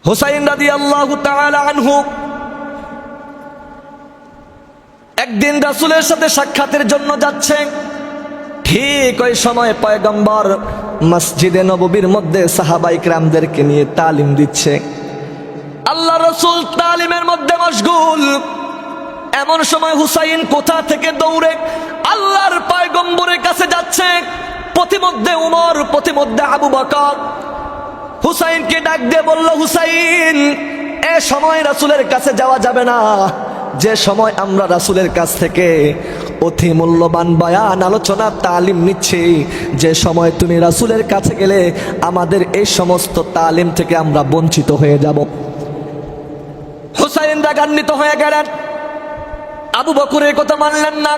হুসাইন রাদিয়াল্লাহু তাআলা আনহু একদিন রাসূলের সাথে সাক্ষাতের জন্য যাচ্ছে। ঠিক ওই সময় পয়গম্বর মসজিদে নববীর মধ্যে সাহাবায়ে কিরামদেরকে নিয়ে তালিম দিচ্ছে। আল্লাহ রাসূল তালিমের মধ্যে মশগুল। এমন সময় হুসাইন কোথা থেকে দৌড়ে আল্লাহর পয়গম্বরের কাছে যাচ্ছে। প্রতিমধ্যে উমর, প্রতিমধ্যে আবু বকর হুসাইনকে ডাক দিয়ে বলল, হুসাইন, এ সময় রাসূলের কাছে যাওয়া যাবে না, যে সময় আমরা রাসূলের কাছ থেকে অতি মূল্যবান বয়ান, আলোচনা, তালিম নিচ্ছি, যে সময় তুমি রাসূলের কাছে গেলে আমাদের এই সমস্ত তালিম থেকে আমরা বঞ্চিত হয়ে যাব। হুসাইন রাগান্বিত হয়ে গেলেন। আবু বকরের কথা মানলেন না।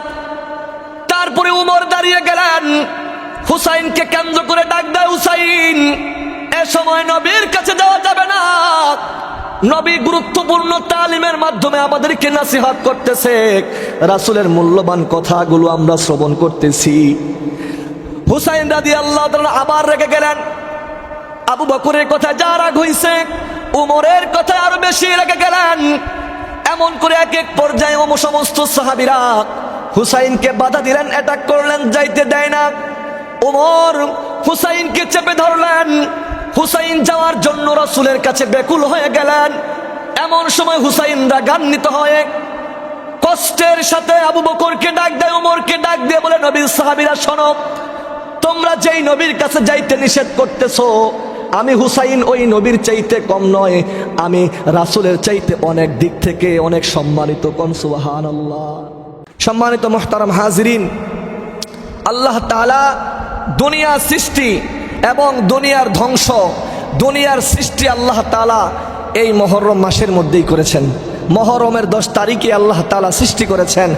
তারপরে উমর দাঁড়িয়ে গেলেন, হুসাইনকে কেন্দ্র করে ডাক দেয়, হুসাইন, এ সময় নবীর কাছে যাওয়া যাবে না। নবী গুরুত্বপূর্ণ তালিমের মাধ্যমে আমাদেরকে নসিহত করতেছে, রাসূলের মূল্যবান কথাগুলো আমরা শ্রবণ করতেছি। হুসাইন রাদিয়াল্লাহু তাআলা আবার রেগে গেলেন। আবু বকরের কথা যা রাগ হইছে, উমরের কথা আরো বেশি রেগে গেলেন। এমন করে এক এক পর্যায়ে সমস্ত সাহাবীরা হুসাইনকে বাধা দিলেন, অ্যাটাক করলেন, যাইতে দেয় না। উমর হুসাইনকে চেপে ধরলেন। হুসাইন যাওয়ার জন্য রাসূলের কাছে ব্যাকুল হয়ে গেলেন। এমন সময় হুসাইন রাগান্বিত হয়ে কষ্টের সাথে আবু বকরকে ডাক দেয়, উমরকে ডাক দিয়ে বলে, নবীর সাহাবীরা শোনো, তোমরা যেই নবীর কাছে যাইতে নিষেধ করতেছো, আমি হুসাইন ওই নবীর চাইতে কম নয়, আমি রাসূলের চাইতে অনেক দিক থেকে অনেক সম্মানিত। কোন সুবহানাল্লাহ। সম্মানিত মুহতারাম হাজিরিন, আল্লাহ তাআলা দুনিয়ার সৃষ্টি এবং দুনিয়ার ধ্বংস, দুনিয়ার সৃষ্টি আল্লাহ তাআলা এই মুহররম মাসের মধ্যেই করেছেন। মুহররমের 10 তারিখে আল্লাহ তাআলা সৃষ্টি করেছেন।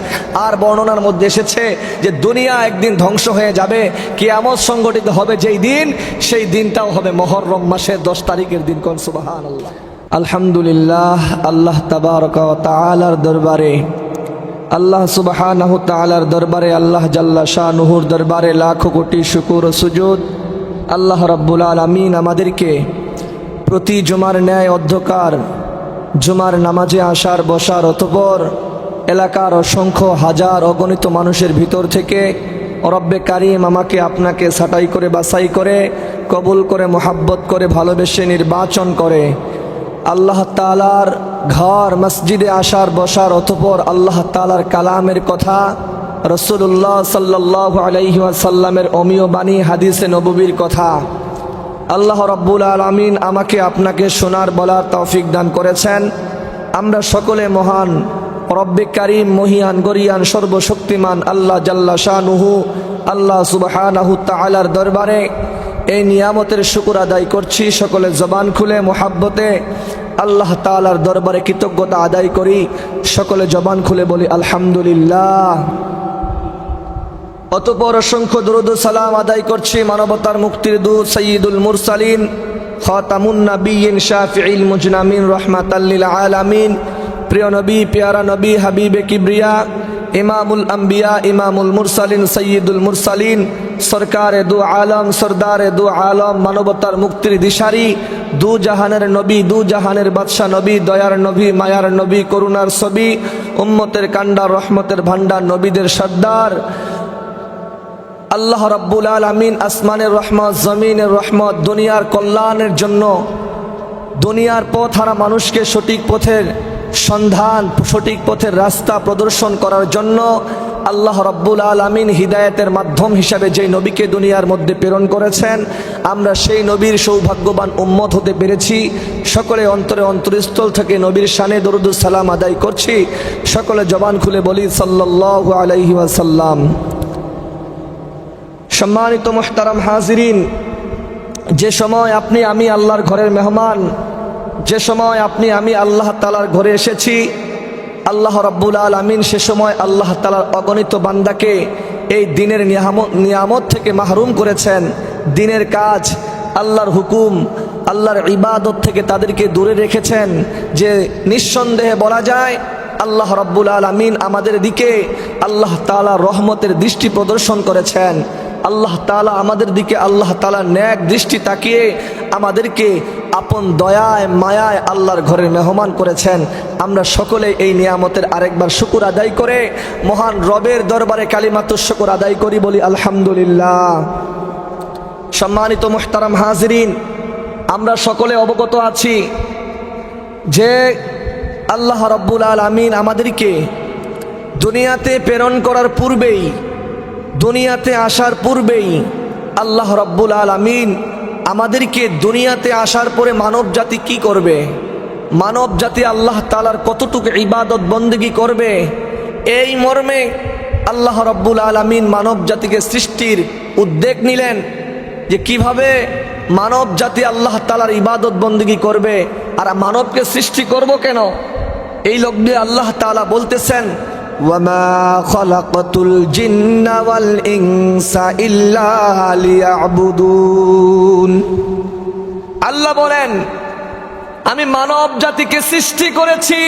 আর বর্ণনার মধ্যে এসেছে যে দুনিয়া একদিন ধ্বংস হয়ে যাবে, কিয়ামত সংগঠিত হবে যেই দিন, সেই দিনটাও হবে মুহররম মাসের 10 তারিখের দিন। কোন সুবহানাল্লাহ। আলহামদুলিল্লাহ, আল্লাহ তাবারক ওয়া তাআলার দরবারে, আল্লাহ সুবহানাহু তাআলার দরবারে, আল্লাহ জাল্লা শানুহুর দরবারে লাখো কোটি শুকর ও সুজুদ। আল্লাহ রাব্বুল আলামিন আমাদেরকে প্রতি জুমার ন্যায় অধ্যকার জুমার নামাজে আসার, বসার, অতঃপর এলাকার অসংখ্য হাজার অগণিত মানুষের ভিতর থেকে রব্বে কারিম আমাকে আপনাকে ছাঁটাই করে, বাছাই করে, কবুল করে, মোহাব্বত করে, ভালোবেসে নির্বাচন করে আল্লাহ তাআলার ঘর মসজিদে আসার, বসার, অতঃপর আল্লাহ তাআলার কালামের কথা, রাসূলুল্লাহ সাল্লাল্লাহু আলাইহি ওয়াসাল্লামের অমীয় বাণী, হাদিসে নববীর কথা আল্লাহ রাব্বুল আলামিন আমাকে আপনাকে শোনার, বলার তৌফিক দান করেছেন। আমরা সকলে মহান রব্বে কারিম, মহিয়ান, গরিয়ান, সর্বশক্তিমান আল্লাহ জাল্লা শানুহু, আল্লাহ সুবহানাহু তাআলার দরবারে এই নিয়ামতের শুকর আদায় করছি। সকলে জবান খুলে মুহাব্বতে আল্লাহ তাআলার দরবারে কৃতজ্ঞতা আদায় করি। সকলে জবান খুলে বলি আলহামদুলিল্লাহ। অতঃপর অসংখ্য দরুদ ও সালাম আদায় করছি মানবতার মুক্তির দূত সাইয়্যিদুল মুরসালিন, খাতামুন নবিয়্যিন, শাফিঈল মুজনামিন, রাহমাতাল লিল আলামিন, প্রিয় নবী, পেয়ারা নবী, হাবিবে কিবরিয়া, ইমামুল আম্বিয়া, ইমামুল মুরসালিন, সাইয়্যিদুল মুরসালিন, সরকারে দু আলম, সরদারে দু আলম, মানবতার মুক্তির দিশারি, দু জাহানের নবী, দু জাহানের বাদশা নবী, দয়ার নবী, মায়ার নবী, করুণার ছবি, উম্মতের কান্ডার, রহমতের ভান্ডার, নবীদের সর্দার আল্লাহ রাব্বুল আলামিন আসমানের রহমত, জমিনের রহমত, দুনিয়ার কল্যাণের জন্য, দুনিয়ার পথ হারা মানুষকে সঠিক পথের সন্ধান, সঠিক পথের রাস্তা প্রদর্শন করার জন্য আল্লাহ রাব্বুল আলামিন হিদায়াতের মাধ্যম হিসাবে যেই নবীকে দুনিয়ার মধ্যে প্রেরণ করেছেন, আমরা সেই নবীর সৌভাগ্যবান উম্মত হতে পেরেছি। সকলে অন্তরে অন্তরস্থল থেকে নবীর শানে দরুদ ও সালাম আদায় করছি। সকলে জবান খুলে বলি সাল্লাল্লাহু আলাইহি ওয়াসাল্লাম। সম্মানিত মুহতারাম হাজিরিন, যে সময় আপনি আমি আল্লাহর ঘরের মেহমান, যে সময় আপনি আমি আল্লাহ তাআলার ঘরে এসেছি, আল্লাহ রাব্বুল আলামিন সে সময় আল্লাহ তাআলার অগণিত বান্দাকে এই দিনের নিয়ামত থেকে মাহরুম করেছেন। দিনের কাজ, আল্লাহর হুকুম, আল্লাহর ইবাদত থেকে তাদেরকে দূরে রেখেছেন। যে নিঃসন্দেহে বলা যায় আল্লাহ রাব্বুল আলামিন আমাদের দিকে আল্লাহ তাআলা রহমতের দৃষ্টি প্রদর্শন করেছেন। আল্লাহ তাআলা আমাদের দিকে আল্লাহ তাআলা ন্যাক দৃষ্টি তাকিয়ে আমাদেরকে আপন দয়ায় মায়ায় আল্লাহর ঘরের মেহমান করেছেন। আমরা সকলে এই নিয়ামতের আরেকবার শুকর আদায় করে মহান রবের দরবারে কালিমাতুশ শুকর আদায় করি, বলি আলহামদুলিল্লাহ। সম্মানিত মুহতারাম হাজিরিন, আমরা সকলে অবগত আছি যে আল্লাহ রাব্বুল আলামিন আমাদেরকে দুনিয়াতে প্রেরণ করার পূর্বেই, দুনিয়াতে আসার পূর্বেই আল্লাহ রাব্বুল আলামিন আমাদেরকে দুনিয়াতে আসার পরে মানব জাতি কি করবে, মানব জাতি আল্লাহ তাআলার কতটুকু ইবাদত বন্দেগী করবে, এই মর্মে আল্লাহ রাব্বুল আলামিন মানব জাতিকে সৃষ্টির উদ্যোগ নিলেন যে কিভাবে মানব জাতি আল্লাহ তাআলার ইবাদত বন্দেগী করবে। আর মানবকে সৃষ্টি করব কেন, এই লোক দিয়ে আল্লাহ তাআলা বলতেছেন ওয়ামা খালাকাতুল জিন্না ওয়াল ইনসা ইল্লা লিয়াবুদুন। আল্লাহ বলেন আমি মানব জাতিকে সৃষ্টি করেছি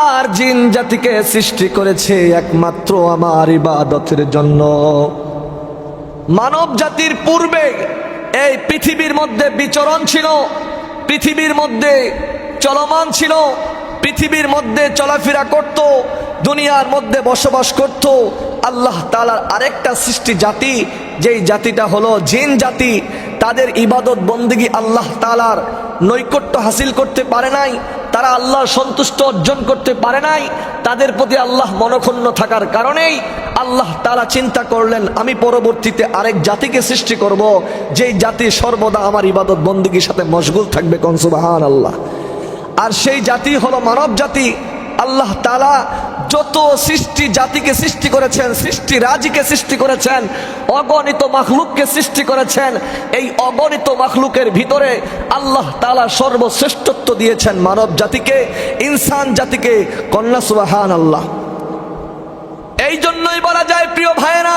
আর জিন জাতিকে সৃষ্টি করেছি একমাত্র আমার ইবাদতের জন্য। মানব জাতির পূর্বে এই পৃথিবীর মধ্যে বিচরণ ছিল, পৃথিবীর মধ্যে চলমান ছিল, পৃথিবীর মধ্যে চলাফেরা করত, দুনিয়ার মধ্যে বসবাস করত। আল্লাহ তাআলার আরেকটা সৃষ্টি জাতি, যেই জাতিটা হলো জিন জাতি, তাদের ইবাদত বন্দেগী আল্লাহ তাআলার নৈকট্য হাসিল করতে পারে নাই, তারা আল্লাহর সন্তুষ্ট অর্জন করতে পারে নাই। তাদের প্রতি আল্লাহ মনক্ষুণ্ণ থাকার কারণেই আল্লাহ তাআলা চিন্তা করলেন আমি পরবর্তীতে আরেক জাতিকে সৃষ্টি করব, যেই জাতি সর্বদা আমার ইবাদত বন্দেগীর সাথে মশগুল থাকবে। কোন সুবহানাল্লাহ। আর সেই জাতি হলো মানব জাতি। আল্লাহ তাআলা যত সৃষ্টি জাতিকে সৃষ্টি করেছেন, সৃষ্টি রাজিকে সৃষ্টি করেছেন, অগণিত মাখলুককে সৃষ্টি করেছেন, এই অগণিত মাখলুকের ভিতরে আল্লাহ তাআলা সর্বশ্রেষ্ঠত্ব দিয়েছেন মানব জাতিকে, ইনসান জাতিকে। কন্যা সুবহানাল্লাহ। এই জন্যই বলা যায় প্রিয় ভাইয়েরা,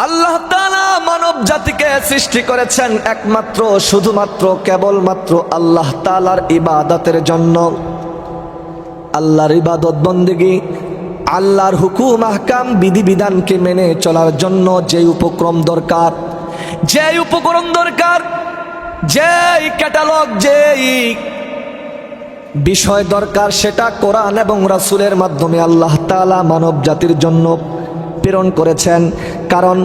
আল্লাহ তাআলা মানব জাতিকে সৃষ্টি করেছেন একমাত্র শুধুমাত্র কেবলমাত্র আল্লাহ তাআলার ইবাদতের জন্য। আল্লাহর ইবাদত বন্দেগী, আল্লাহর হুকুম আহকাম বিধিবিধানকে মেনে চলার জন্য যে উপক্রম দরকার, যে উপকরণ দরকার, যেই ক্যাটালগ, যেই বিষয় দরকার, সেটা কোরআন এবং রাসূলের মাধ্যমে আল্লাহ তাআলা মানব জাতির জন্য প্রেরণ করেছেন। কারণ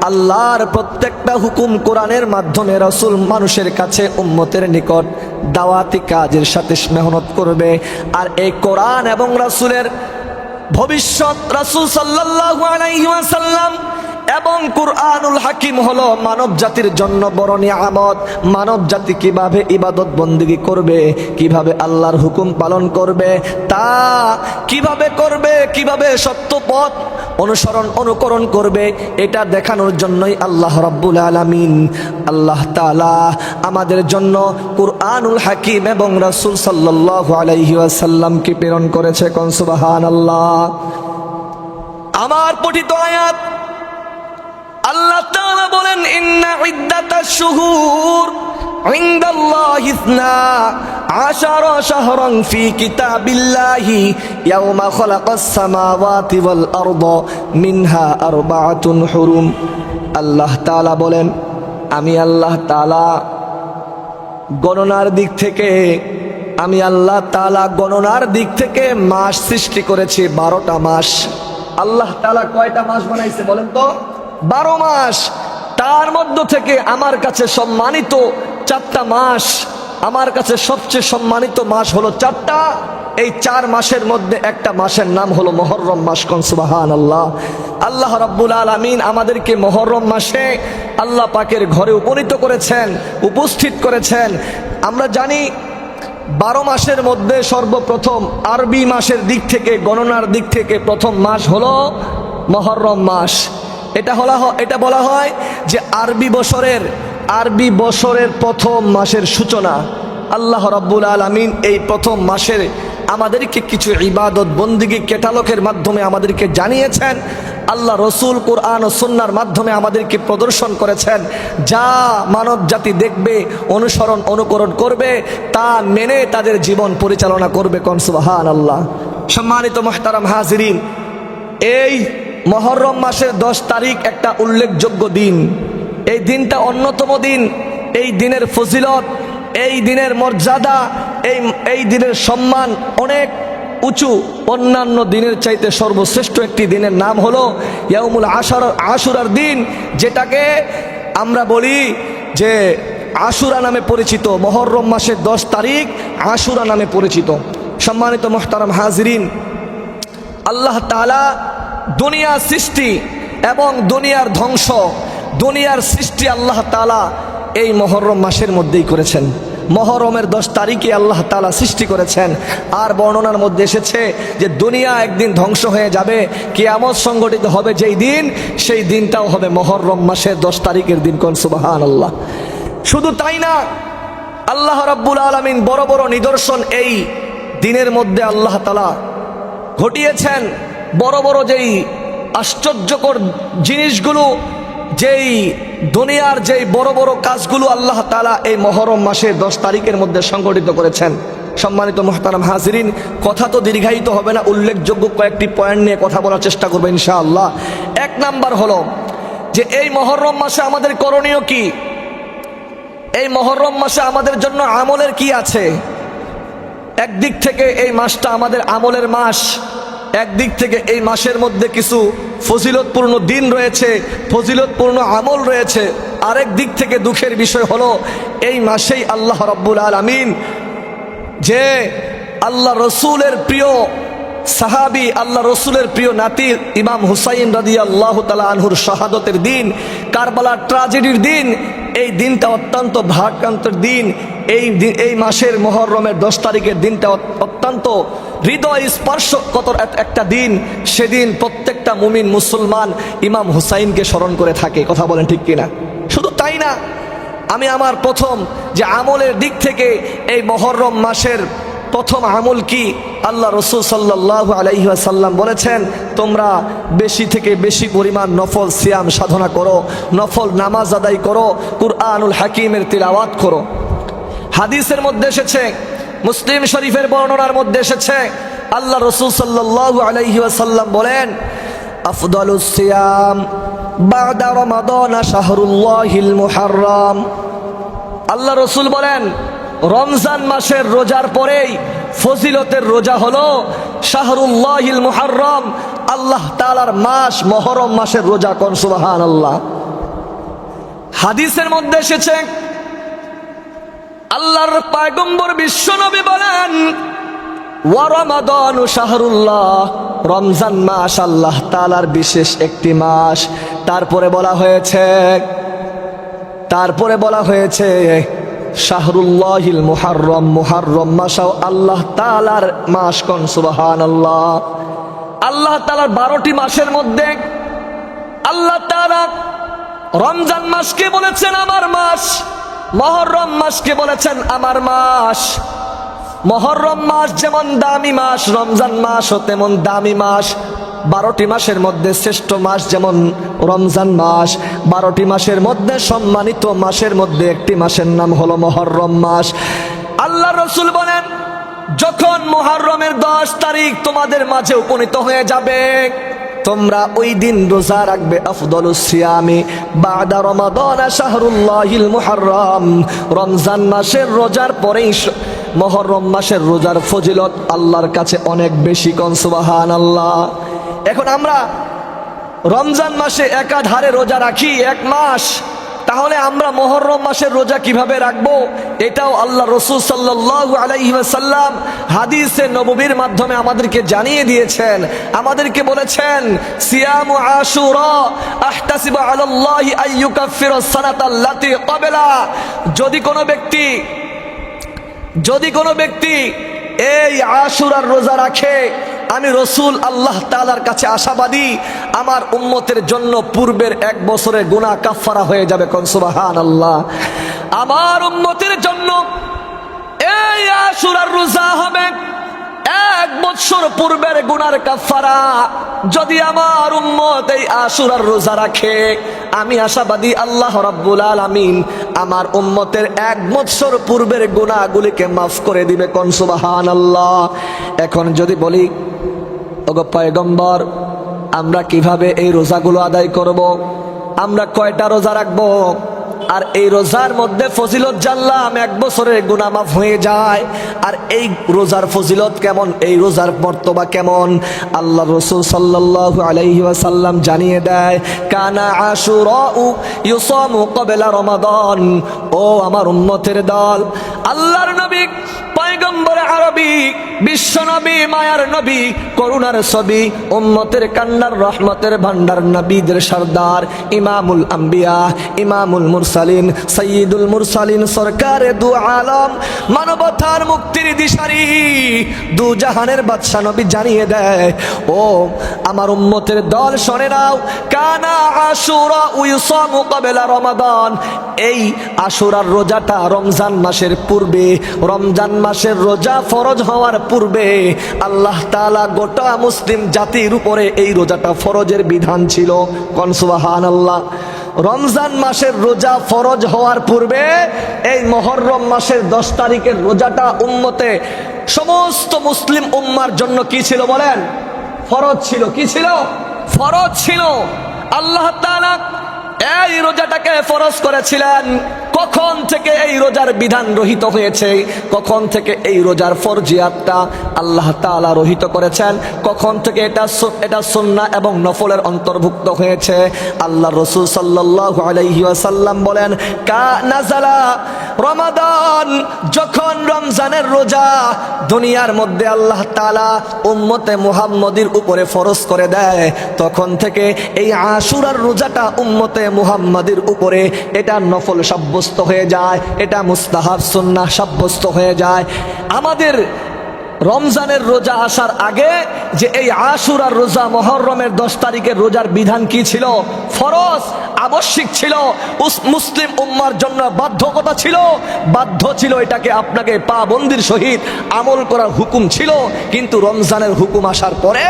আল্লাহর প্রত্যেকটা হুকুম কোরআনের মাধ্যমে রাসূল মানুষের কাছে উম্মতের নিকট দাওয়াতি কাজের সাথে মেহনত করবে। আর এই কোরআন এবং রাসূলের ভবিষ্যৎ রাসূল সাল্লাল্লাহু আলাইহি ওয়াসাল্লাম এবং কুরআনুল হাকিম হলো মানব জাতির জন্য বড় নিয়ামত। মানব জাতি কিভাবে ইবাদত বন্দেগী করবে, কিভাবে আল্লাহর হুকুম পালন করবে, তা কিভাবে করবে, কিভাবে সত্য পথ অনুকরণ করবে, এটা দেখানোর জন্যই আল্লাহ রাব্বুল আলামিন, আল্লাহ তাআলা আমাদের জন্য কুরআনুল হাকিম এবং রাসূল সাল্লাল্লাহু আলাইহি ওয়াসাল্লামকে প্রেরণ করেছে। কোন সুবহানাল্লাহ। আমার পঠিত আয়াত আল্লাহ তাআলা বলেন ইন্না ইদ্দাতাশ শুহুর ইনদাল্লাহি ইসনা আশারা শাহরান ফি কিতাবিল্লাহি ইয়াওমা খালাকাস সামাওয়াতি ওয়াল আরদা মিনহা আরবাআতুন হুরুম। আল্লাহ তাআলা বলেন আমি আল্লাহ তাআলা গণনার দিক থেকে, আমি আল্লাহ তাআলা গণনার দিক থেকে মাস সৃষ্টি করেছি 12টা মাস। আল্লাহ তাআলা কয়টা মাস বানাইছে বলেন তো? 12 মাস। তার মধ্য থেকে আমার কাছে সম্মানিত 4টা মাস, আমার কাছে সবচেয়ে সম্মানিত মাস হলো 4টা। এই 4 মাসের মধ্যে একটা মাসের নাম হলো মুহররম মাস। কোন সুবহানাল্লাহ। আল্লাহ রাব্বুল আলামিন আমাদেরকে মুহররম মাসে আল্লাহ পাকের ঘরে উপনীত করেছেন, উপস্থিত করেছেন। আমরা জানি 12 মাসের মধ্যে সর্বপ্রথম আরবি মাসের দিক থেকে, গণনার দিক থেকে প্রথম মাস হলো মুহররম মাস। এটা বলা হয় যে আরবি বছরের প্রথম মাসের সূচনা। আল্লাহ রাব্বুল আলামিন এই প্রথম মাসের আমাদেরকে কিছু ইবাদত বন্দেগী ক্যাটালগের মাধ্যমে আমাদেরকে জানিয়েছেন। আল্লাহ রসুল কোরআন ও সুন্নাহর মাধ্যমে আমাদেরকে প্রদর্শন করেছেন, যা মানব জাতি দেখবে, অনুকরণ করবে, তা মেনে তাদের জীবন পরিচালনা করবে। কোন সুবহানাল্লাহ। সম্মানিত মুহতারাম হাজিরিন, এই মুহররম মাসের 10 তারিখ একটা উল্লেখযোগ্য দিন। এই দিনটা অন্যতম দিন। এই দিনের ফজিলত, এই দিনের মর্যাদা, এই দিনের সম্মান অনেক উঁচু। অন্যান্য দিনের চাইতে সর্বশ্রেষ্ঠ একটি দিনের নাম হলো ইয়াউমুল আশুরার দিন, যেটাকে আমরা বলি যে আশুরা নামে পরিচিত। মুহররম মাসের 10 তারিখ আশুরা নামে পরিচিত। সম্মানিত মুহতারাম হাজিরিন, আল্লাহ তাআলা দুনিয়ার সৃষ্টি এবং দুনিয়ার ধ্বংস, দুনিয়ার সৃষ্টি আল্লাহ তাআলা এই মুহররম মাসের মধ্যেই করেছেন। মুহররমের 10 তারিখে আল্লাহ তাআলা সৃষ্টি করেছেন। আর বর্ণনার মধ্যে এসেছে যে দুনিয়া একদিন ধ্বংস হয়ে যাবে, কিয়ামত সংগঠিত হবে যেই দিন, সেই দিনটাও হবে মুহররম মাসের 10 তারিখের দিন। কোন সুবহানাল্লাহ। শুধু তাই না, আল্লাহ রাব্বুল আলামিন বড় বড় নিদর্শন এই দিনের মধ্যে আল্লাহ তাআলা ঘটিয়েছেন। বড় বড় যেই আশ্চর্যকর জিনিসগুলো, যেই দুনিয়ার যেই বড় বড় কাজগুলো আল্লাহ তাআলা এই মুহররম মাসের 10 তারিখের মধ্যে সংগঠিত করেছেন। সম্মানিত মুহতারাম হাজিরিন, কথা তো দীর্ঘায়িত হবে না, উল্লেখযোগ্য কয়েকটি পয়েন্ট নিয়ে কথা বলার চেষ্টা করবো ইনশাআল্লাহ। 1 নাম্বার হলো যে এই মুহররম মাসে আমাদের করণীয় কি, এই মুহররম মাসে আমাদের জন্য আমলের কি আছে। একদিক থেকে এই মাসটা আমাদের আমলের মাস, একদিক থেকে এই মাসের মধ্যে কিছু ফজিলতপূর্ণ দিন রয়েছে, ফজিলতপূর্ণ আমল রয়েছে। আরেক দিক থেকে দুঃখের বিষয় হলো এই মাসেই আল্লাহ রাব্বুল আলামিন যে আল্লাহ রসুলের প্রিয় সাহাবী, আল্লাহ রসুলের প্রিয় নাতি ইমাম হুসাইন রাদিয়াল্লাহু তাআলা আনহুর শাহাদতের দিন, কারবালার ট্র্যাজেডির দিন, এই দিনটা অত্যন্ত ভারাক্রান্তের দিন। এই মাসের মুহররমের 10 তারিখের দিনটা অত্যন্ত হৃদয় স্পর্শকর একটা দিন। সেদিন প্রত্যেকটা মুমিন মুসলমান ইমাম হুসাইনকে স্মরণ করে থাকে। কথা বলেন ঠিক কিনা? শুধু তাই না, আমি আমার প্রথম যে আমলের দিক থেকে এই মুহররম মাসের প্রথম আমল কি, আল্লাহ রসুল সাল্লাল্লাহু আলাইহি ওয়াসাল্লাম বলেছেন, তোমরা বেশি থেকে বেশি পরিমাণ নফল সিয়াম সাধনা করো, নফল নামাজ আদায় করো, কুরআনুল হাকিমের তিলাওয়াত করো। হাদিসের মধ্যে এসেছে, মুসলিম শরীফের বর্ণনার মধ্যে এসেছে, আল্লাহ রসুল সাল্লাল্লাহু আলাইহি ওয়াসাল্লাম বলেন, আফদালুস সিয়াম বা'দা রমাদান শাহরুল্লাহিল মুহাররম। আল্লাহ রসুল বলেন, রমজান মাসের রোজার পরেই ফজিলতের রোজা হলো শাহরুল্লাহিল মুহাররম, আল্লাহ তাআলার মাস মুহররম মাসের রোজা। কোন সুবহানাল্লাহ। হাদিসের মধ্যে এসেছে, আল্লাহর পয়গম্বর বিশ্বনবী বলেন, ওয়া রমাদানু শাহরুল্লাহ, রমজান মাস আল্লাহ তাআলার বিশেষ একটি মাস। তারপরে বলা হয়েছে শাহরুল্লাহিল মুহাররম, মুহাররম মাসও আল্লাহ তাআলার মাস। কোন সুবহানাল্লাহ। আল্লাহ তাআলার 12টি মাসের মধ্যে আল্লাহ তাআলা রমজান মাসকে বলেছেন আমার মাস, মুহররম মাসকে বলেছেন আমার মাস। মুহররম মাস যেমন দামি মাস, রমজান মাসও তেমন দামি মাস। 12টি মাসের মধ্যে শ্রেষ্ঠ মাস যেমন রমজান মাস, 12টি মাসের মধ্যে সম্মানিত মাসের মধ্যে একটি মাসের নাম হলো মুহররম মাস। আল্লাহ রসুল বলেন, যখন মুহররমের 10 তারিখ তোমাদের মাঝে উপনীত হয়ে যাবে, তোমরা ওই দিন রোজা রাখবে। আফদালুস সিয়ামি বা'দা রমাদান শাহরুল্লাহিল মুহাররম, রমজান মাসের রোজার পরেই মুহররম মাসের রোজার ফজিলত আল্লাহর কাছে অনেক বেশি। কোন সুবহানাল্লাহ। এখন আমরা রমজান মাসে একাধারে রোজা রাখি 1 মাস, তাহলে আমরা মুহররম মাসের রোজা কিভাবে রাখবো? এটাও আল্লাহ রাসূল সাল্লাল্লাহু আলাইহি ওয়াসাল্লাম হাদিসে নববীর মাধ্যমে আমাদেরকে জানিয়ে দিয়েছেন। আমাদেরকে বলেছেন, সিয়ামু আশুরা আহতাসিবু আলাল্লাহি আইয়ুকাফিরাস সানাতাল্লাতী ক্বাবলা। যদি কোনো ব্যক্তি এই আশুরার রোজা রাখে, আমি রসুল আল্লাহ তাআলার কাছে আশাবাদী, আমার উম্মতের জন্য পূর্বের 1 বছরের গুনাহ কাফারা হয়ে যাবে। কোন সুবহানাল্লাহ। আমার উম্মতের জন্য এই আশুরার রোজা হবে 1 বছর পূর্বের গুনার কাফারা। যদি আমার উম্মত এই আশুরার রোজা রাখে, আমি আশাবাদী আল্লাহ রাব্বুল আলামিন আমার উম্মতের 1 বছর পূর্বের গুনাহগুলিকে মাফ করে দিবে। কোন সুবহানাল্লাহ। এখন যদি বলি, ওগো পয়গম্বর, আমরা কিভাবে এই রোজাগুলো আদায় করব? আমরা কয়টা রোজা রাখবো? আর এই রোজার মধ্যে ফজিলত জানলাম 1 বছরের গুনাহ মাফ হয়ে যায়। আর এই রোজার ফজিলত কেমন, এই রোজার মর্তবা কেমন, আল্লাহ রাসূল সাল্লাল্লাহু আলাইহি ওয়াসাল্লাম জানিয়ে দেয়, কানা আশুরা ইউসামু ক্বাবলা রমাদান। ও আমার উম্মতের দল, আল্লাহর নবী পয়গম্বর আরবি, বিশ্ব নবী, মায়ার নবী, করুণার ছবি, উম্মতের কান্নার রহমতের ভান্ডার, নবীদের সরদার, ইমামুল আম্বিয়া, ইমামুল মুরসালিন, সাইয়্যিদুল মুরসালিন, সরকারে দু আলম, মানবতার মুক্তির দিশারি, দু জাহানের বাদশা নবী জানিয়ে দেয়, ও আমার উম্মতের দল শোনে নাও, কানা আশুরা ইউসামু ক্বাবলা রমাদান। এই আশুরার রোজাটা রমজান মাসের পূর্বে, রমজান মাসের রোজা ফরজ হওয়ার পূর্বে আল্লাহ তাআলা গোটা মুসলিম জাতির উপরে এই রোজাটা ফরজের বিধান ছিল। কোন সুবহানাল্লাহ। রমজান মাসের রোজা ফরজ হওয়ার পূর্বে এই মুহররম মাসের 10 তারিখের রোজাটা উম্মতে সমস্ত মুসলিম উম্মার জন্য কি ছিল বলেন? ফরজ ছিল। কি ছিল? ফরজ ছিল। আল্লাহ তাআলা এই রোজাটাকে ফরজ করেছিলেন। কখন থেকে এই রোজার বিধান রহিত হয়েছে, কখন থেকে এই রোজার ফরজিয়াতটা আল্লাহ তাআলা রহিত করেছেন, কখন থেকে এটা সুন্নাহ এবং নফলের অন্তর্ভুক্ত হয়েছে। আল্লাহ রাসূল সাল্লাল্লাহু আলাইহি ওয়াসাল্লাম বলেন, কা নাযালা রমাদান, যখন রমজানের রোজা দুনিয়ার মধ্যে আল্লাহ তাআলা উম্মতে মুহাম্মদীর উপরে ফরজ করে দেয়, তখন থেকে এই আশুরার রোজাটা উম্মতে মুহাম্মদীর উপরে এটা নফল সাব্যস্ত হয়ে যায়, এটা মুস্তাহাব সুন্নাহ সাব্যস্ত হয়ে যায়। আমাদের রমজানের রোজা আসার আগে যে এই আশুরার রোজা মুহররমের 10 তারিখের রোজার বিধান কি ছিল? ফরজ, আবশ্যিক ছিল, মুসলিম উম্মার জন্য বাধ্যকতা ছিল, বাধ্য ছিল, এটাকে আপনাকে পাবন্দির সহিত আমল করার হুকুম ছিল। কিন্তু রমজানের হুকুম আসার পরে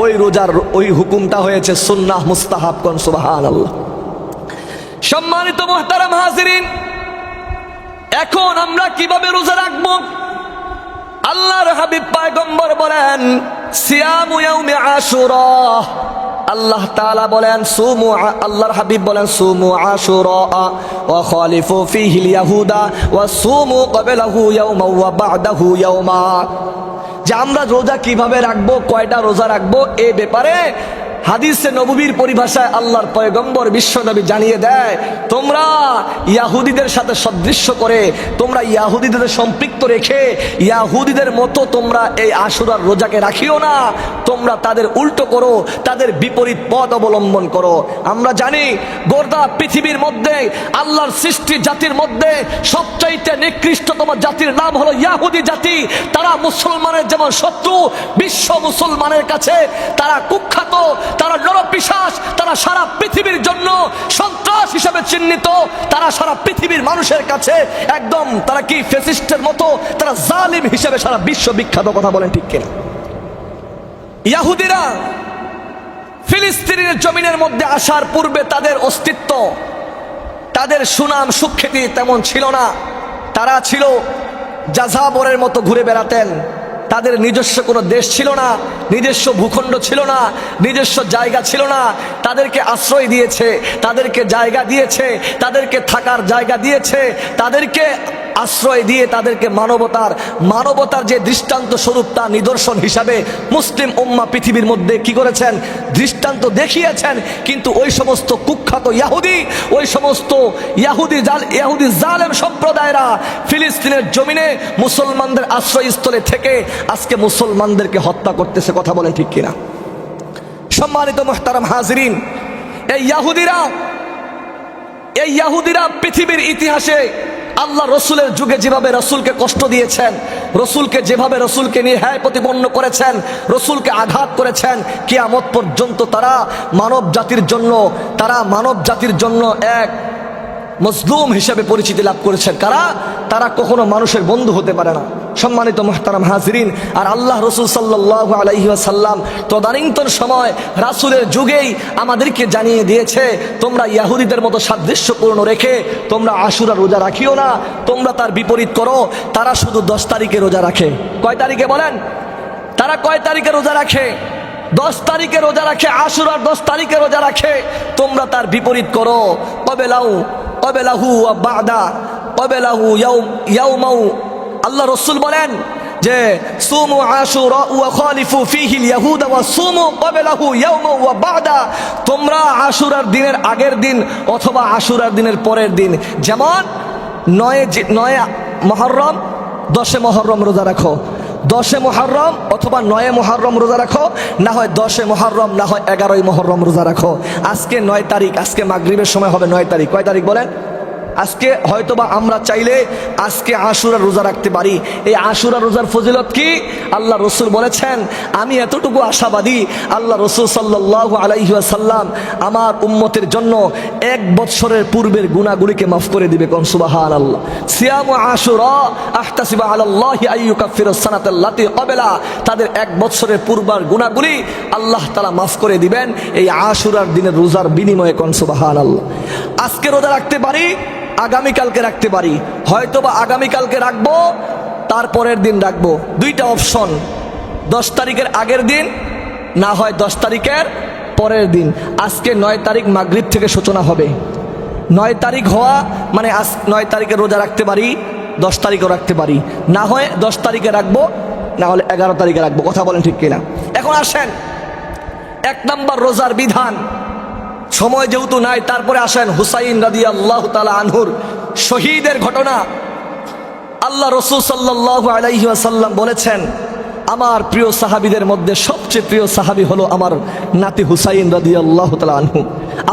ওই রোজার ওই হুকুমটা হয়েছে সুন্নাহ মুস্তাহাব। কোন সুবহানাল্লাহ। সম্মানিত মুহতারাম হাজিরিন, এখন আমরা কিভাবে রোজা রাখবো? আল্লাহর হাবিব পয়গম্বর বলেন, সিয়ামু ইয়াউমি আশুরা। আল্লাহ তাআলা বলেন সুমু, আল্লাহর হাবিব বলেন সুমু আশুরা ওয়া খালিফু ফীহিল ইয়াহুদা ওয়া সুমু ক্বাবলাহু ইয়াওমা ওয়া বা'দাহু ইয়াওমা। যে আমরা রোজা কিভাবে রাখবো, কয়টা রোজা রাখবো, এই ব্যাপারে হাদিসে নববীর পরিভাষায় আল্লাহর পয়গম্বর বিশ্ব নবী জানিয়ে দেয়, তোমরা ইয়াহুদীদের সাথে সদৃশ্য করে, তোমরা ইয়াহুদীদের সম্পৃক্ত রেখে ইয়াহুদীদের মতো তোমরা এই আশুরার রোজাকে রাখিও না, তোমরা তাদের উল্টো করো, তাদের বিপরীত পথ অবলম্বন করো। আমরা জানি গোটা পৃথিবীর মধ্যে আল্লাহর সৃষ্টি জাতির মধ্যে সবচাইতে নিকৃষ্টতম জাতির নাম হলো ইয়াহুদী জাতি। তারা মুসলমানের যেমন শত্রু, বিশ্ব মুসলমানের কাছে তারা কুখ্যাত, তারা নরপিশাচ, তারা সারা পৃথিবীর জন্য সন্ত্রাস হিসেবে চিহ্নিত, তারা সারা পৃথিবীর মানুষের কাছে একদম তারা কি ফ্যাসিস্টের মতো, তারা জালিম হিসেবে সারা বিশ্ব বিখ্যাত। কথা বলেন ঠিক কিনা? ইহুদিরা ফিলিস্তিনের জমিনের মধ্যে আসার পূর্বে তাদের অস্তিত্ব, তাদের সুনাম সুখ্যাতি তেমন ছিল না। তারা ছিল যাযাবরের মতো ঘুরে বেড়াতেন। তাদের নিজস্ব কোনো দেশ ছিল না, নিজস্ব ভূখণ্ড ছিল না, নিজস্ব জায়গা ছিল না। তাদেরকে আশ্রয় দিয়েছে, তাদেরকে জায়গা দিয়েছে, তাদেরকে থাকার জায়গা দিয়েছে, তাদেরকে আশ্রয় দিয়ে তাদেরকে মানবতার যে দৃষ্টান্ত স্বরূপ তা নিদর্শন হিসাবে মুসলিম উম্মাহ পৃথিবীর মধ্যে কি করেছেন? দৃষ্টান্ত দেখিয়েছেন। কিন্তু ওই সমস্ত কুখ্যাত ইহুদি, ওই সমস্ত ইহুদি জালেম সম্প্রদায়রা ফিলিস্তিনের জমিনে মুসলমানদের আশ্রয়স্থলে থেকে আজকে মুসলমানদেরকে হত্যা করতেছে। কথা বলেন ঠিক কিনা? সম্মানিত মুহতারাম হাজিরিন, এই ইহুদিরা পৃথিবীর ইতিহাসে আল্লাহ রসুলের যুগে যেভাবে রসুলকে কষ্ট দিয়েছেন, রসুলকে নির্হায় প্রতিপন্ন করেছেন, রসুলকে আঘাত করেছেন, কিয়ামত পর্যন্ত তারা মানব জাতির জন্য এক মজলুম হিসেবে পরিচিতি লাভ করেছেন। তারা কখনো মানুষের বন্ধু হতে পারে না। সম্মানিত মুহতারাম হাজিরিন, আর আল্লাহ রসুল সাল্লাল্লাহু আলাইহি ওয়াসাল্লাম তদানীন্তন সময় রাসূলের যুগেই আমাদেরকে জানিয়ে দিয়েছে, তোমরা ইহুদিদের মতো সাদৃশ্যপূর্ণ রেখে তোমরা আশুরা রোজা রাখিও না, তোমরা তার বিপরীত করো। তারা শুধু 10 তারিখে রোজা রাখে। কয় তারিখে বলেন? তারা কয় তারিখে রোজা রাখে? 10 তারিখে রোজা রাখে, আশুরার 10 তারিখে রোজা রাখে। তোমরা তার বিপরীত করো। কবেলাউ ক্বাবলাহু ওয়া বা'দা ক্বাবলাহু ইয়াউমাউ। আল্লাহ রাসূল বলেন যে সুমু আশুরা ওয়া খালিফু ফীহিল ইয়াহুদা ওয়া সুমু ক্বাবলাহু ইয়াউমা ওয়া বা'দা, তোমরা আশুরার দিনের আগের দিন অথবা আশুরার দিনের পরের দিন, যেমন 9 মুহররম 10 মুহররম রোজা রাখো, 10 মুহররম অথবা 9 মুহররম রোজা রাখো, না হয় 10 মুহররম না হয় 11 মুহররম রোজা রাখো। আজকে 9 তারিখ, আজকে মাগরিবের সময় হবে 9 তারিখ। কয় তারিখ বলেন? আজকে হয়তোবা আমরা চাইলে আজকে আশুরার রোজা রাখতে পারি। এই আশুরার রোজার ফজিলত কি? আল্লাহ রসুল বলেছেন, আমি এতটুকু আশাবাদী, আল্লাহ রসুল সাল্লাল্লাহু আলাইহি ওয়াসাল্লাম আমার উম্মতের জন্য 1 বছরের পূর্বের গুনাহগুলিকে মাফ করে দিবে। কোন সুবহানাল্লাহ। সিয়ামু আশুরা আহতাসিবু আলাল্লাহি আইয়ুকাফিরাস সানাতাল্লাতী ক্বাবলা, তাদের 1 বছরের পূর্বের গুনাহগুলি আল্লাহ তাআলা মাফ করে দিবেন এই আশুরার দিনের রোজার বিনিময়ে। কোন সুবহানাল্লাহ। আজকে রোজা রাখতে পারি, আগামীকালকে রাখতে পারি, হয়তোবা আগামীকালকে রাখবো, তারপরের দিন রাখবো। দুইটা অপশন, 10 তারিখের আগের দিন না হয় 10 তারিখের পরের দিন। আজকে 9 তারিখ মাগরিব থেকে সূচনা হবে। 9 তারিখ হওয়া মানে 9 তারিখে রোজা রাখতে পারি, 10 তারিখও রাখতে পারি, না হয় 10 তারিখে রাখবো, না হলে 11 তারিখে রাখবো। কথা বলেন ঠিক কিনা? এখন আসেন 1 নম্বর রোজার বিধান। সময় যেহেতু নাই, তারপরে আসেন হুসাইন রাদিয়াল্লাহু তাআলা আনহুর শহীদের ঘটনা। আল্লাহ রাসূল সাল্লাল্লাহু আলাইহি ওয়াসাল্লাম বলেছেন, আমার প্রিয় সাহাবীদের মধ্যে সবচেয়ে প্রিয় সাহাবী হলো আমার নাতি হুসাইন রাদিয়াল্লাহু তাআলা আনহু।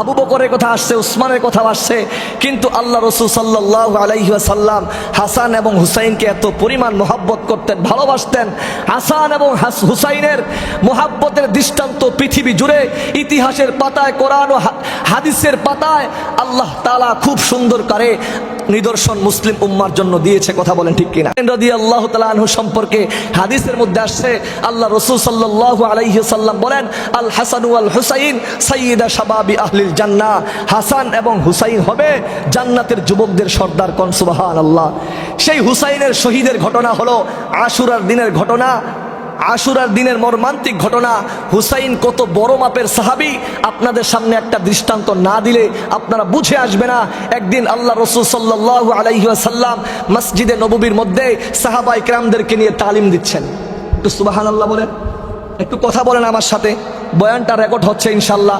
আবু বকরের কথা আসছে, উসমানের কথা আসছে, কিন্তু আল্লাহ রাসূল সাল্লাল্লাহু আলাইহি ওয়াসাল্লাম হাসান এবং হুসাইনকে এত পরিমাণ মহব্বত করতেন, ভালোবাসতেন। হাসান এবং হুসাইনের মহব্বতের দৃষ্টান্ত পৃথিবী জুড়ে ইতিহাসের পাতায়, কোরআন ও হাদিসের পাতায় আল্লাহ তাআলা খুব সুন্দর করে নিদর্শন মুসলিম উম্মার জন্য দিয়েছে। কথা বলেন ঠিক কিনা? রাদিয়াল্লাহু তাআলা আনহু সম্পর্কে হাদিসের মধ্যে আসছে, আল্লাহ রাসূল সাল্লাল্লাহু আলাইহি ওয়াসাল্লাম বলেন, আল হাসান ওয়াল হুসাইন সাইয়্যিদা শাবাবি আহলিল জান্নাহ, হাসান এবং হুসাইন হবে জান্নাতের যুবকদের সর্দার। কোন সুবহানাল্লাহ। সেই হুসাইনের শহীদের ঘটনা হলো আশুরার দিনের ঘটনা, আশুরার দিনের মর্মান্তিক ঘটনা। হুসাইন কত বড় মাপের সাহাবী, আপনাদের সামনে একটা দৃষ্টান্ত না দিলে আপনারা বুঝে আসবে না। একদিন আল্লাহ রাসূল সাল্লাল্লাহু আলাইহি ওয়াসাল্লাম মসজিদে নববীর মধ্যে সাহাবায়ে কেরামদেরকে নিয়ে তালিম দিচ্ছেন। একটু সুবহানাল্লাহ বলেন, একটু কথা বলেন আমার সাথে। বয়ানটা রেকর্ড হচ্ছে ইনশাআল্লাহ,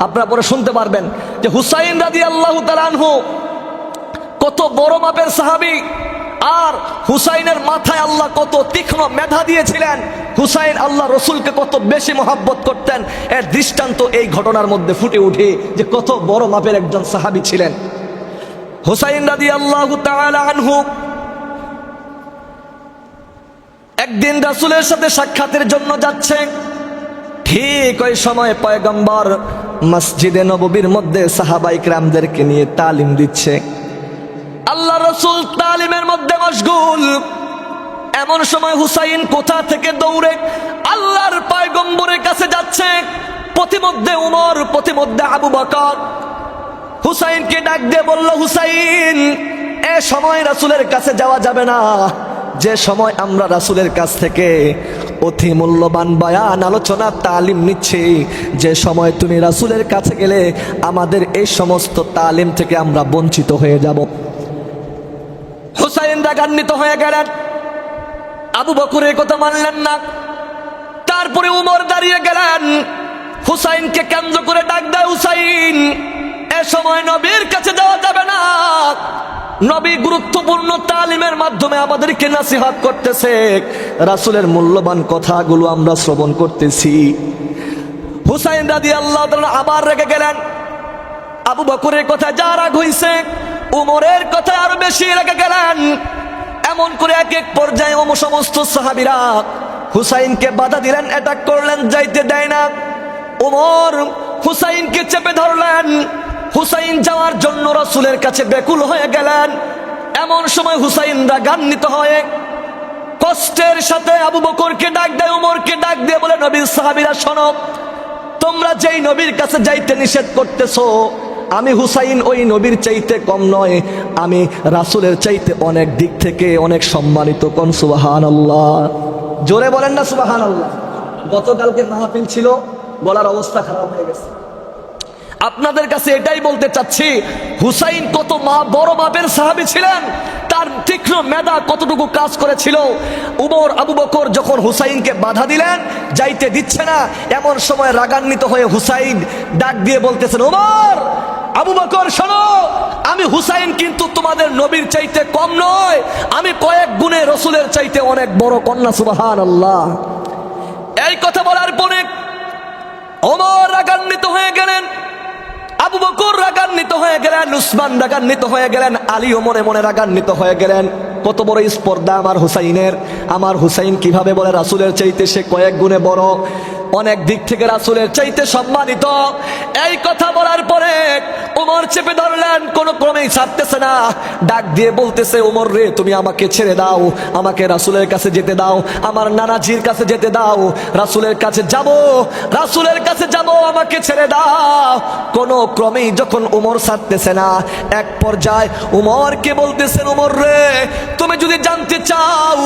আপনারা পরে শুনতে পারবেন যে হুসাইন রাদিয়াল্লাহু তাআলা আনহু কত বড় মাপের সাহাবী, আর হুসাইনের মাথায় আল্লাহ কত তীক্ষ্ণ মেধা দিয়েছিলেন। হুসাইন আল্লাহ রসুলকে কত বেশি মহব্বত করতেন, এর দৃষ্টান্ত এই ঘটনার মধ্যে ফুটে উঠে যে কত বড় মাপের একজন সাহাবী ছিলেন হুসাইন রাদিয়াল্লাহু তাআলা আনহু। একদিন রাসূলের সাথে সাক্ষাতের জন্য যাচ্ছে, ঠিক ওই সময় পয়গম্বর মসজিদে নববীর মধ্যে সাহাবায়ে কেরামদেরকে নিয়ে তালিম দিচ্ছে। আল্লাহ রাসূল তালিমের মধ্যে মশগুল। এমন সময় হুসাইন কোথা থেকে দৌড়ে আল্লাহর পয়গম্বরের কাছে যাচ্ছে। প্রতিমধ্যে উমর, প্রতিমধ্যে আবু বকর হুসাইনকে ডাক দিয়ে বলল, হুসাইন, এ সময় রাসূলের কাছে যাওয়া যাবে না, যে সময় আমরা রাসূলের কাছ থেকে অতি মূল্যবান বয়ান, আলোচনা, তালিম নিচ্ছি, যে সময় তুমি রাসূলের কাছে গেলে আমাদের এই সমস্ত তালিম থেকে আমরা বঞ্চিত হয়ে যাব। হুসাইন রাগান্বিত হয়ে গেলেন, আবু বকরের কথা মানলেন না। তারপরে উমর দাঁড়িয়ে গেলেন, হুসাইনকে কেন্দ্র করে ডাক দেয়, হুসাইন, এ সময় নবীর কাছে যাওয়া যাবে না। নবী গুরুত্বপূর্ণ তালিমের মাধ্যমে আমাদেরকে নসিহত করতেছে, রাসূলের মূল্যবান কথাগুলো আমরা শ্রবণ করতেছি। হুসাইন রাদিয়াল্লাহু তাআলা আবার রেগে গেলেন। আবু বকরের কথা যা রাগ হইছে, উমরের কথা আরো বেশি রেগে গেলেন। এমন করে এক এক পর্যায়ে সমস্ত সাহাবীরা হুসাইনকে বাধা দিলেন, অ্যাটাক করলেন, যাইতে দেয় না। উমর হুসাইনকে চেপে ধরলেন। হুসাইন যাওয়ার জন্য রাসূলের কাছে ব্যাকুল হয়ে গেলেন। এমন সময় হুসাইন রাগান্বিত হয়ে কষ্টের সাথে আবু বকরকে ডাক দেয়, উমরকে ডাক দিয়ে বলে, নবীর সাহাবীরা শোনো, তোমরা যেই নবীর কাছে যাইতে নিষেধ করতেছো, আমি হুসাইন ওই নবীর চাইতে কম নয়, আমি রাসূলের চাইতে অনেক দিক থেকে অনেক সম্মানিত। কোন সুবহানাল্লাহ। জোরে বলেন না সুবহানাল্লাহ। গতকালকে মাহফিল ছিল, গলার অবস্থা খারাপ হয়ে গেছে। আপনাদের কাছে এটাই বলতে চাচ্ছি, হুসাইন কত বড় মাপের সাহাবী ছিলেন, তার তীক্ষ্ণ মেধা কতটুকু কাজ করেছিল। উমর আবু বকর যখন হুসাইনকে বাধা দিলেন, যাইতে দিচ্ছে না, এমন সময় রাগান্বিত হয়ে হুসাইন ডাক দিয়ে বলতেছেন, উমর আবু বকর শোনো, আমি হুসাইন কিন্তু তোমাদের নবীর চাইতে কম নয়, আমি কয়েক গুণে রসুলের চাইতে অনেক বড় কন্যা। সুবহানাল্লাহ। এই কথা বলার পরে ওমর রাগান্বিত হয়ে গেলেন, আবু বকর রাগান্বিত হয়ে গেলেন, উসমান রাগান্বিত হয়ে গেলেন, আলীও মনে মনে রাগান্বিত হয়ে গেলেন। কত বড় স্পর্ধা আমার হুসাইনের! আমার হুসাইন কিভাবে বলে রাসূলের চাইতে সে কয়েক গুণে বড়, অনেক দিক থেকে রাসূলের চাইতে সম্মানিত। এই কথা বলার পরে ওমর চেপে ধরলেন, কোন ক্রমেই ছাড়তেছে না, ডাক দিয়ে বলতেছে, ওমর রে তুমি আমাকে ছেড়ে দাও, আমাকে রাসূলের কাছে যেতে দাও, আমার নানাজির কাছে যেতে দাও, রাসূলের কাছে যাব, রাসূলের কাছে যাব, আমাকে ছেড়ে দাও। কোন ক্রমেই যখন ওমর ছাড়তেছে না, এক পর্যায়ে ওমরকে বলতেছেন, ওমর রে তুমি যদি জানতে চাও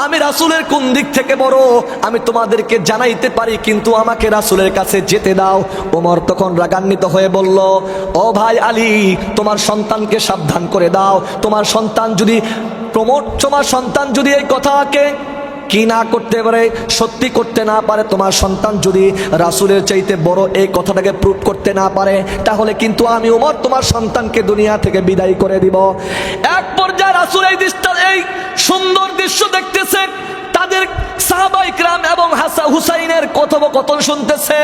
আমি রাসূলের কোন দিক থেকে বড়, আমি তোমাদেরকে জানাইতে পারি, কিন্তু আমাকে রাসূলের কাছে যেতে দাও। ওমর তখন রাগান্বিত হয়ে বলল, ও ভাই আলী, তোমার সন্তানকে সাবধান করে দাও, তোমার সন্তান যদি এই কথাকে কি না করতে পারে, সত্যি করতে না পারে, তোমার সন্তান যদি রাসূলের চাইতে বড় এই কথাটাকে প্রুভ করতে না পারে, তাহলে কিন্তু আমি ওমর তোমার সন্তানকে দুনিয়া থেকে বিদায় করে দিব। এক পর্যায়ে রাসূল এই সুন্দর দৃশ্য দেখতেছে, তাদের সাহাবায়ে কিরাম এবং হুসাইনের কথোপকথন শুনতেছে।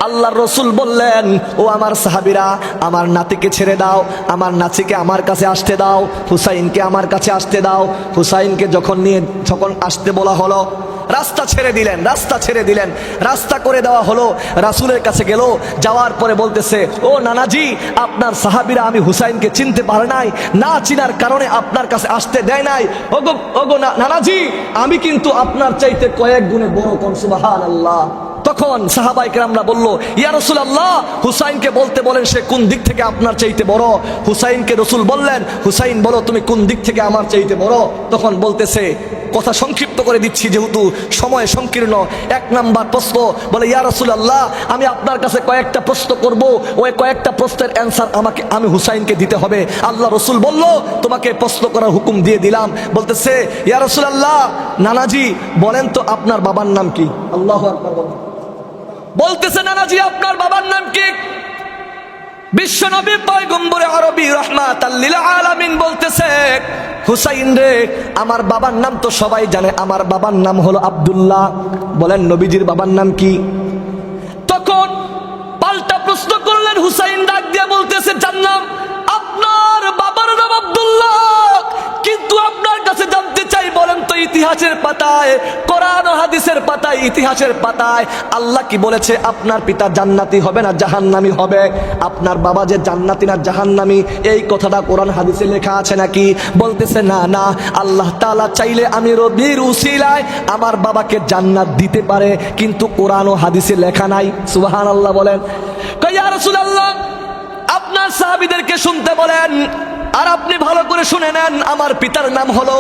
আল্লাহর রাসূল বললেন, ও আমার সাহাবীরা, আমার নাতিকে ছেড়ে দাও, আমার নাতিকে আমার কাছে আসতে দাও, হুসাইনকে আমার কাছে আসতে দাও। হুসাইনকে যখন আসতে বলা হলো, রাস্তা ছেড়ে দিলেন, রাস্তা করে দেওয়া হলো, রাসূলের কাছে গেল, যাওয়ার পরে বলতেছে, ও নানাজি, আপনার সাহাবীরা আমি হুসাইনকে চিনতে পারে নাই, না চিনার কারণে আপনার কাছে আসতে দেয় নাই। ওগো নানাজি, আমি কিন্তু আপনার চাইতে কয়েক গুণে বড়। কোন সুবহানাল্লাহ। তখন সাহাবায়ে কেরামরা বলল, ইয়া রাসূলুল্লাহ, হুসাইনকে বলতে বলেন সে কোন দিক থেকে আপনার চাইতে বড়। হুসাইনকে রাসূল বললেন, হুসাইন বলো তুমি কোন দিক থেকে আমার চাইতে বড়। তখন বলতেছে, কথা সংক্ষিপ্ত করে দিচ্ছি যেহেতু সময় সংকীর্ণ, এক নাম্বার প্রশ্ন বলে, ইয়া রাসূলুল্লাহ, আমি আপনার কাছে কয়েকটা প্রশ্ন করব, ওই কয়েকটা প্রশ্নের অ্যান্সার আমি হুসাইনকে দিতে হবে। আল্লাহ রাসূল বলল, তোমাকে প্রশ্ন করার হুকুম দিয়ে দিলাম। বলতেছে, ইয়া রাসূলুল্লাহ, নানাজি বলেন তো আপনার বাবার নাম কি? আল্লাহু আকবার। বলতেছে, নানাজি আপনার বাবার নাম কি? বিশ্বনবী পয়গম্বর আরবি রাহমাতাল লিল আলামিন বলতেছে, হুসাইন রে, আমার বাবার নাম তো সবাই জানে, আমার বাবার নাম হলো আব্দুল্লাহ। বলেন নবীজির বাবার নাম কি? তখন পাল্টা প্রশ্ন করলেন হুসাইন, ডাক দিয়ে বলতেছে, জানলাম আপনার বাবার নাম আব্দুল্লাহ, কিন্তু আপনার কাছে জানতে চাই, বলেন তো ইতিহাসের পাতায়, কোরআন ও হাদিসের পাতায়, ইতিহাসের পাতায় আল্লাহ কি বলেছে আপনার পিতা জান্নাতি হবে না জাহান্নামী হবে? আপনার বাবা যে জান্নাতি না জাহান্নামী, এই কথাটা কোরআন হাদিসে লেখা আছে নাকি? বলতেছে, না না, আল্লাহ তাআলা চাইলে আমি নবীর উসিলায় আমার বাবাকে জান্নাত দিতে পারে, কিন্তু কোরআন ও হাদিসে লেখা নাই। সুবহানাল্লাহ বলেন। ইয়া রাসূলুল্লাহ, আপনার সাহাবীদেরকে শুনতে বলেন, আর আপনি ভালো করে শুনে নেন, আমার পিতার নাম হলো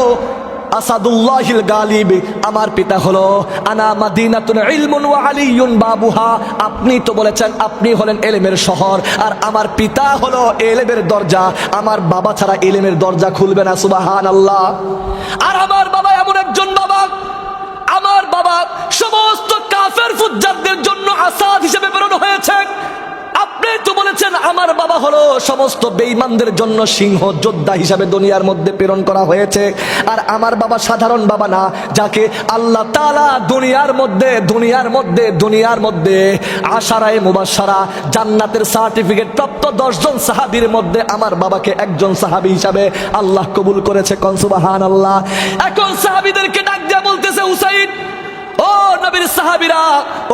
আসাদুল্লাহিল গালিব, আমার পিতা হলো আনা মাদিনাতুল ইলমুন ওয়া আলিয়ুন বাবুহা। আপনি তো বলেছেন আপনি হলেন ইলমের শহর, আর আমার পিতা হলো ইলমের দরজা, আমার বাবা ছাড়া ইলমের দরজা খুলবে না। সুবহানাল্লাহ। আর আমার বাবা এমন একজন বাবা, আমার বাবা সমস্ত কাফের ফুজ্জারদের জন্য আসাদ হিসেবে প্রেরণ হয়েছে। আপনি তো বলেছেন আমার বাবা হলো সমস্ত বেঈমানদের জন্য সিংহ যোদ্ধা হিসাবে দুনিয়ার মধ্যে প্রেরণ করা হয়েছে। আর আমার বাবা সাধারণ বাবা না, যাকে আল্লাহ তাআলা দুনিয়ার মধ্যে আশারায়ে মুবাশশারা জান্নাতের সার্টিফিকেট প্রাপ্ত 10 জন সাহাবীর মধ্যে আমার বাবাকে একজন সাহাবী হিসাবে আল্লাহ কবুল করেছে। কোন সুবহানাল্লাহ। এখন সাহাবীদেরকে ডাক দিয়ে বলতেছে, হুসাইন, ও নবীর সাহাবীরা,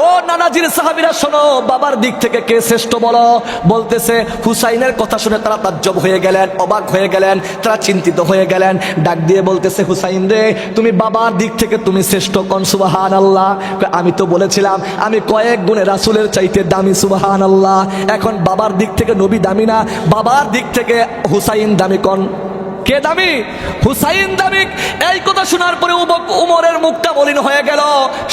ও নানাজির সাহাবীরা, শোনো, বাবার দিক থেকে কে শ্রেষ্ঠ বলো? বলতেছে, হুসাইনের কথা শুনে তারা তাজ্জব হয়ে গেলেন, অবাক হয়ে গেলেন, তারা চিন্তিত হয়ে গেলেন। ডাক দিয়ে বলতেছে, হুসাইন রে, তুমি বাবার দিক থেকে তুমি শ্রেষ্ঠ। কোন সুবহানাল্লাহ। আমি তো বলেছিলাম আমি কয়েক গুণে রাসূলের চাইতে দামি। সুবহানাল্লাহ। এখন বাবার দিক থেকে নবী দামি না, বাবার দিক থেকে হুসাইন দামি। কোন কে দামি? হুসাইন দামি। এই কথা শোনার পরে উমরের মুখটা মলিন হয়ে গেল।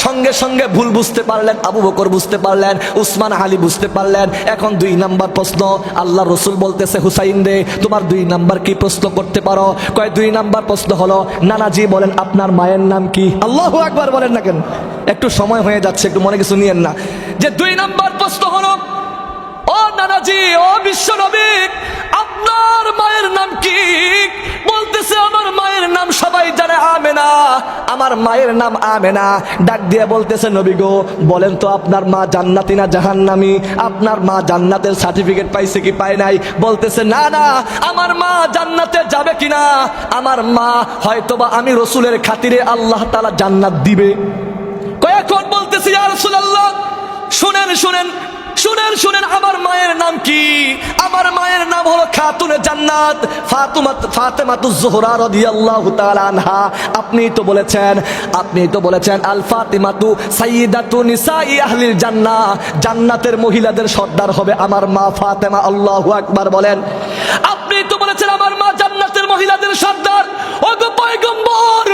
সঙ্গে সঙ্গে ভুল বুঝতে পারলেন, আবু বকর বুঝতে পারলেন, উসমান আলী বুঝতে পারলেন। এখন 2 নাম্বার প্রশ্ন, আল্লাহ রসুল বলতেছে হুসাইন রে তোমার 2 নাম্বার কি প্রশ্ন করতে পারো? কয় 2 নাম্বার প্রশ্ন হলো, নানাজি বলেন আপনার মায়ের নাম কি? আল্লাহু আকবার বলেন না কেন? একটু সময় হয়ে যাচ্ছে, একটু মনে কিছু নিয়েন না। যে 2 নাম্বার প্রশ্ন হলো, ও নানাজি, ও বিশ্ব নবী, আপনার মায়ের নাম কি? বলতেছে আমার মায়ের নাম সবাই জানে আমেনা, আমার মায়ের নাম আমেনা। ডাক দিয়ে বলতেছে নবী গো বলেন তো আপনার মা জান্নাতি না জাহান্নামী? আপনার মা জান্নাতের সার্টিফিকেট পাইছে কি পায় নাই? বলতেছে না না, আমার মা জান্নাতে যাবে কিনা, আমার মা হয়তোবা আমি রসুলের খাতিরে আল্লাহ তাআলা জান্নাত দিবে। কয়েকজন বলতেছে ইয়া রাসূলুল্লাহ শুনেন শুনেন শুনেন শুনেন, আমার মায়ের নাম কি? আমার মায়ের নাম হলো খাতুনে জান্নাত ফাতেমাতুজ জোহরা রাদিয়াল্লাহু তাআলা আনহা। আপনি তো বলেছেন আল ফাতিমাতু সাইয়্যিদাতু নিসাই আহলিল জান্নাহ, জান্নাতের মহিলাদের সর্দার হবে আমার মা ফাতেমা। আল্লাহু আকবার বলেন। আপনি তো বলেছেন আমার মা জান্নাতের মহিলাদের সর্দার। ওগো পয়গম্বর,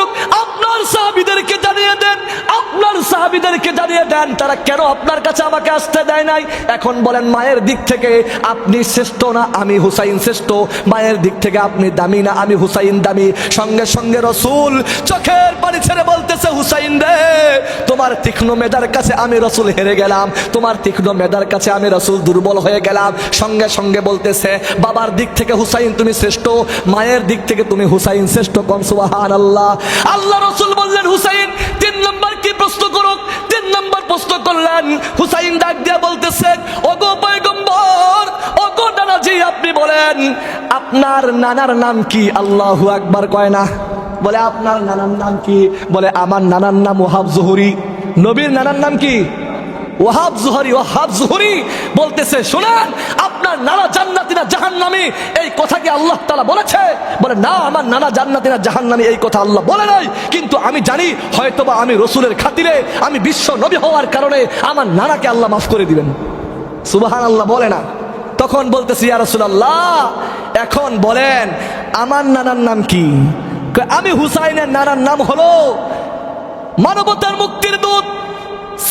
আপনার সাহাবীদেরকে জানিয়ে দেন, আপনার সাহাবীদেরকে জানিয়ে দেন তারা কেন আপনার কাছে আমাকে আসতে দেয় নাই। এখন বলেন মায়ের দিক থেকে আপনি শ্রেষ্ঠ না আমি হুসাইন শ্রেষ্ঠ? মায়ের দিক থেকে আপনি দামি না আমি হুসাইন দামি? সঙ্গে সঙ্গে রসুল চোখের পানি ছেড়ে বলতেছে হুসাইন রে তোমার তীক্ষ্ণ মেধার কাছে আমি রসুল হেরে গেলাম, তোমার তীক্ষ্ণ মেধার কাছে আমি রসুল দুর্বল হয়ে গেলাম। সঙ্গে সঙ্গে বলতেছে বাবার দিক থেকে হুসাইন তুমি শ্রেষ্ঠ, মায়ের দিক থেকে তুমি হুসাইন শ্রেষ্ঠ। কোন সুবহানাল্লাহ। আল্লাহ রসুল বললেন হুসাইন 3 নম্বর কি প্রশ্ন করো? 3 নম্বর প্রশ্ন করলেন। হুসাইন ডাক দিয়ে বলতেছে ওগো পয়গম্বর, ওগো নানাজি আপনি বলেন আপনার নানার নাম কি? আল্লাহু আকবার কয় না, বলে আপনার নানার নাম কি? বলে আমার নানার নাম ওয়াহাব জোহরি। নবীর নানার নাম কি? ওয়াহাব জোহরি। ওয়াহাব জোহরি বলতেছে শুনেন আপনার নানা জান্নাতি না জাহান্নামী, এই কথা কি আল্লাহ তাআলা বলেছে? বলে না, আমার নানা জান্নাতি না জাহান্নামী এই কথা আল্লাহ বলে নাই, কিন্তু আমি জানি হয়তোবা আমি রসুলের খাতিরে, আমি বিশ্ব নবী হওয়ার কারণে আমার নানাকে আল্লাহ মাফ করে দিবেন। সুবহানাল্লাহ বলে না। তখন বলতেছি ইয়া রাসূলুল্লাহ এখন বলেন আমার নানার নাম কি? আমি হুসাইনের নানার নাম হলো মানবতার মুক্তির দূত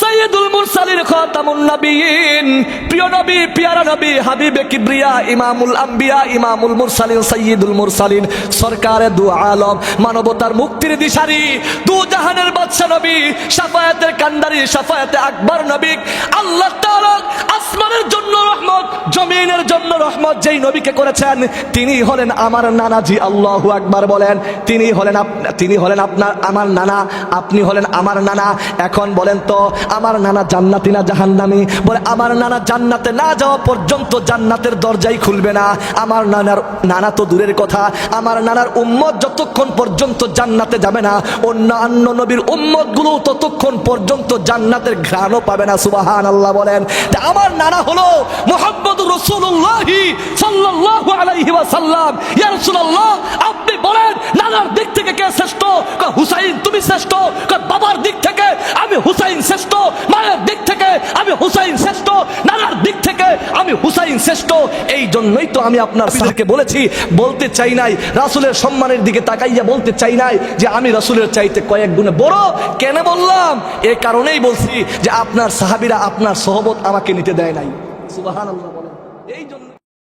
সাইয়্যিদুল মুরসালিন খাতামুন নবিয়্যিন, প্রিয় নবী, পিয়ারা নবী, হাবিবে কিবরিয়া, ইমামুল আম্বিয়া, ইমামুল মুরসালিন, সাইয়্যিদুল মুরসালিন, সরকারে দু আলম, মানবতার মুক্তির দিশারি, দু জাহানের বাদশা নবী, শাফায়াতের কান্ডারি, শাফায়াতে আকবর নবী। আল্লাহ তাআলা আসমানের জন্য রহমত, জমিনের জন্য রহমত যেই নবীকে করেছেন তিনি হলেন আমার নানাজি। আল্লাহু আকবার বলেন। তিনি হলেন আপনার আমার নানা, আপনি হলেন আমার নানা। এখন বলেন তো আমার নানা জান্নাতি না জাহান্নামী? বলে আমার নানা জান্নাতে না যাওয়া পর্যন্ত জান্নাতের দরজাই খুলবে না। আমার নানা তো দূরের কথা, আমার নানার উম্মত যতক্ষণ পর্যন্ত জান্নাতে যাবে না অন্যান্য নবীর উম্মত গুলো ততক্ষণ পর্যন্ত জান্নাতের ঘ্রাণও পাবে না। সুবহানাল্লাহ বলেন। আমার নানা হলো মুহাম্মদুর রাসূলুল্লাহ সাল্লাল্লাহু আলাইহি ওয়াসাল্লাম। ইয়া রাসূলুল্লাহ আপনি বলেন নানার দিক থেকে কে শ্রেষ্ঠ? হুসাইন তুমি শ্রেষ্ঠ। বাবার দিক থেকে আমি হুসাইন শ্রেষ্ঠ, মায়ের দিক থেকে আমি হুসাইন শ্রেষ্ঠ, নানার দিক থেকে আমি হুসাইন শ্রেষ্ঠ। এই জন্যই তো আমি আপনার সাথে বলেছি, বলতে চাই নাই রাসূলের সম্মানের দিকে তাকাইয়া বলতে চাই নাই যে আমি রাসূলের চাইতে কয়েক গুণে বড়। কেন বললাম? এই কারণেই বলছি যে আপনার সাহাবীরা আপনার সোহবত আমাকে নিতে দেয় নাই। সুবহানাল্লাহ বলেন। এই জন্য